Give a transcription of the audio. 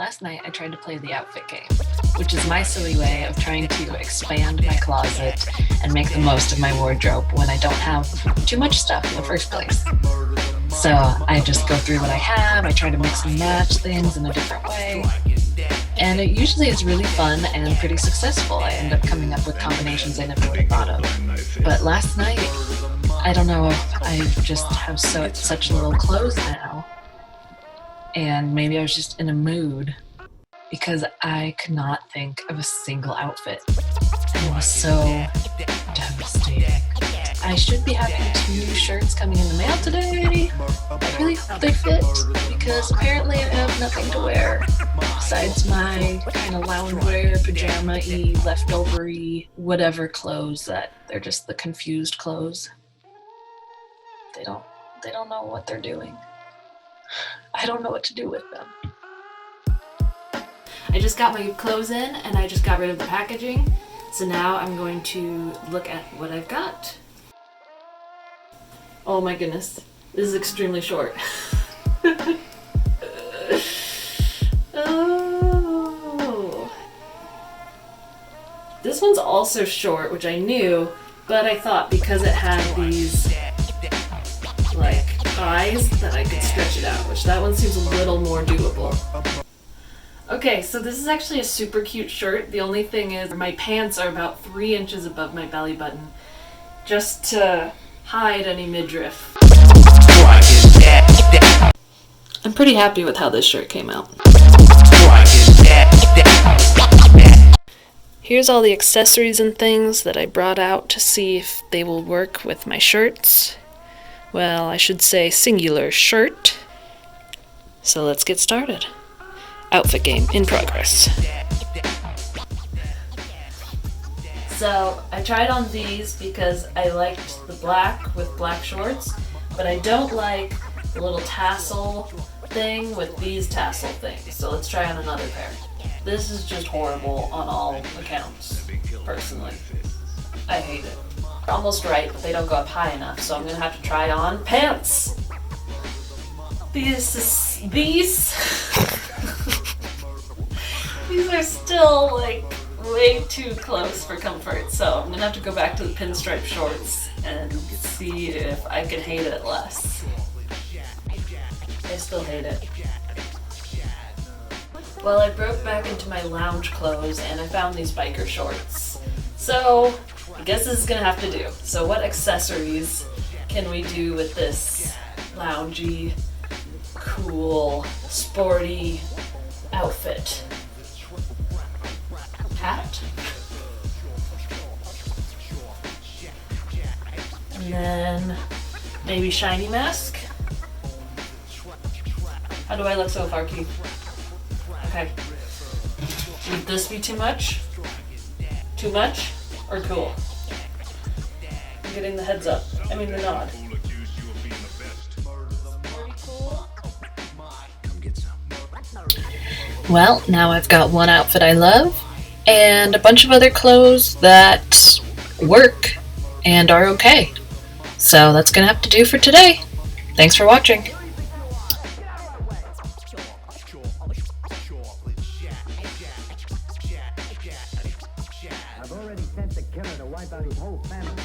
last night I tried to play the outfit game, which is my silly way of trying to expand my closet and make the most of my wardrobe when I don't have too much stuff in the first place. So I just go through what I have, I try to mix and match things in a different way, and it usually is really fun and pretty successful. I end up coming up with combinations I never would have thought of. But last night, I don't know if I just have such little clothes now, and maybe I was just in a mood because I could not think of a single outfit, and it was so devastating. I should be having 2 new shirts coming in the mail today. I really hope they fit because apparently I have nothing to wear besides my kind of loungewear, pajama-y, leftover-y, whatever clothes that they're just the confused clothes. They don't know what they're doing. I don't know what to do with them. I just got my clothes in and I just got rid of the packaging. So now I'm going to look at what I've got. Oh my goodness, this is extremely short. Oh. This one's also short, which I knew, but I thought because it had these like thighs that I could stretch it out, which that one seems a little more doable. Okay, so this is actually a super cute shirt. The only thing is my pants are about 3 inches above my belly button, just to hide any midriff. I'm pretty happy with how this shirt came out. Here's all the accessories and things that I brought out to see if they will work with my shirts. Well, I should say singular shirt. So let's get started. Outfit game in progress. So I tried on these because I liked the black with black shorts, but I don't like the little tassel thing with these tassel things. So let's try on another pair. This is just horrible on all accounts, personally. I hate it. They're almost right, but they don't go up high enough, so I'm gonna have to try on pants. These are still like way too close for comfort, so I'm gonna have to go back to the pinstripe shorts and see if I can hate it less. I still hate it. Well, I broke back into my lounge clothes and I found these biker shorts. So I guess this is gonna have to do. So what accessories can we do with this loungy, cool, sporty outfit? Hat. And then maybe shiny mask. How do I look so far, Keith? Okay. Would this be too much? Too much? Or cool? I'm getting the heads up. I mean the nod. Well, now I've got one outfit I love and a bunch of other clothes that work and are okay. So that's gonna have to do for today. Thanks for watching. I've already sent the killer to wipe out his whole family.